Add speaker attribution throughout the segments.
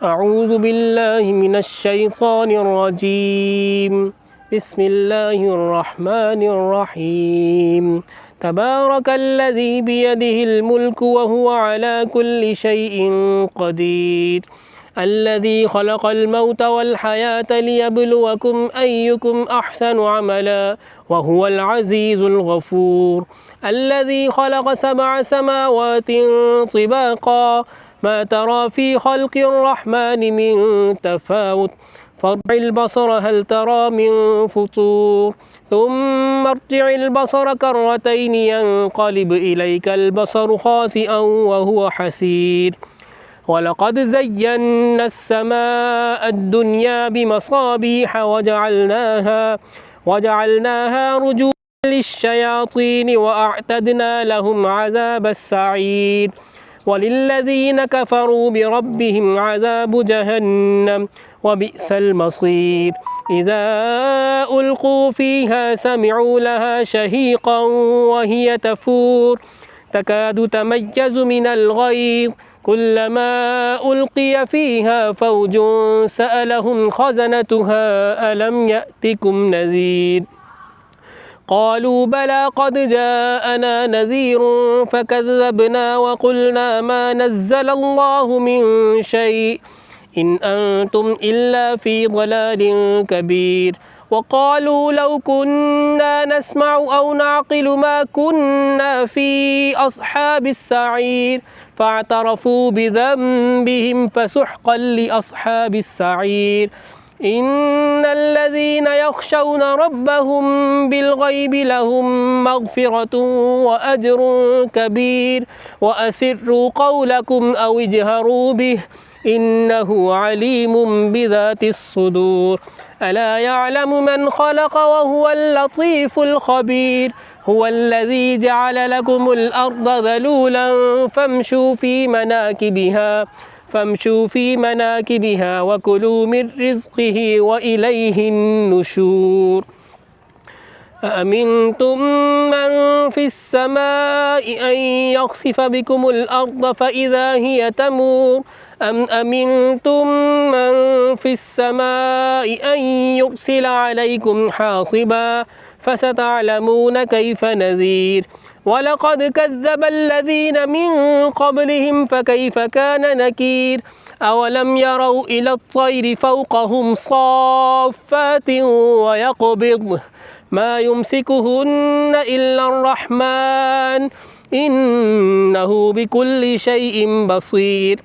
Speaker 1: أعوذ بالله من الشيطان الرجيم. بسم الله الرحمن الرحيم. تبارك الذي بيده الملك وهو على كل شيء قدير. الذي خلق الموت والحياة ليبلوكم أيكم أحسن عملا وهو العزيز الغفور. الذي خلق 7 سماوات طباقا ما ترى في خلق الرحمن من تفاوت فارجع البصر هل ترى من فطور ثم ارجع البصر كرتين ينقلب إليك البصر خاسئا وهو حسير. ولقد زينا السماء الدنيا بمصابيح وجعلناها رجوما للشياطين وأعتدنا لهم عذاب السعير. وللذين كفروا بربهم عذاب جهنم وبئس المصير. إذا ألقوا فيها سمعوا لها شهيقا وهي تفور تكاد تميز من الغيظ كلما ألقي فيها فوج سألهم خزنتها ألم يأتكم نذير قالوا بلى قد جاءنا نذير فكذبنا وقلنا ما نزل الله من شيء إن أنتم إلا في ضلال كبير. وقالوا لو كنا نسمع أو نعقل ما كنا في أصحاب السعير فاعترفوا بذنبهم فسحقا لأصحاب السعير. إن الذين يخشون ربهم بالغيب لهم مغفرة وأجر كبير. وأسروا قولكم أو اجهروا به إنه عليم بذات الصدور. ألا يعلم من خلق وهو اللطيف الخبير. هو الذي جعل لكم الأرض ذلولا فامشوا في مناكبها وكلوا من رزقه وإليه النشور. أأمنتم من في السماء أن يخسف بكم الأرض فإذا هي تمور أم أمنتم من في السماء أن يرسل عليكم حاصبا فستعلمون كيف نذير. ولقد كذب الذين من قبلهم فكيف كان نكير. أولم يروا إلى الطير فوقهم صافات ويقبض ما يمسكهن إلا الرحمن إنه بكل شيء بصير.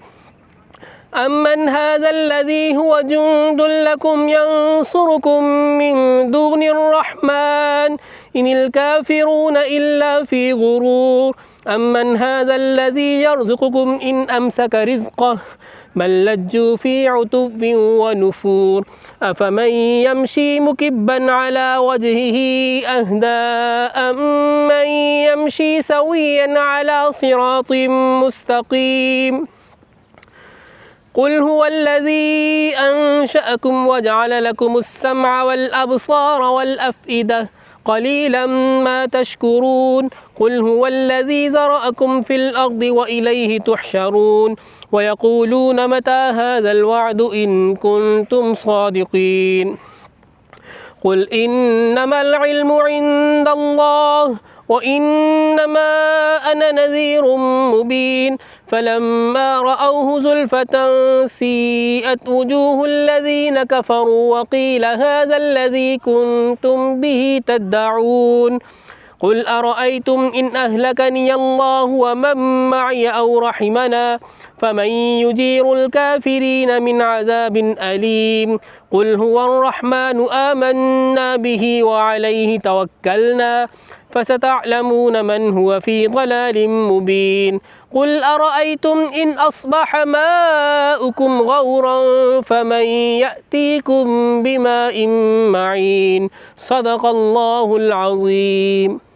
Speaker 1: أمن هذا الذي هو جند لكم ينصركم من دون الرحمن إن الكافرون إلا في غرور. أمن هذا الذي يرزقكم إن أمسك رزقه بل لجوا في عتو ونفور. أفمن يمشي مكبا على وجهه أهدى أمن يمشي سويا على صراط مستقيم. قل هو الذي أنشأكم وجعل لكم السمع والأبصار والأفئدة قليلا ما تشكرون. قل هو الذي ذرأكم في الأرض وإليه تحشرون. ويقولون متى هذا الوعد إن كنتم صادقين. قل إنما العلم عند الله وإنما أنا نذير مبين. فلما رأوه زلفة سيئت وجوه الذين كفروا وقيل هذا الذي كنتم به تدعون. قل أرأيتم إن أهلكني الله ومن معي أو رحمنا فمن يجير الكافرين من عذاب أليم. قل هو الرحمن آمنا به وعليه توكلنا فستعلمون من هو في ضلال مبين. قل أرأيتم إن أصبح ماؤكم غورا فمن يأتيكم بماء معين. صدق الله العظيم.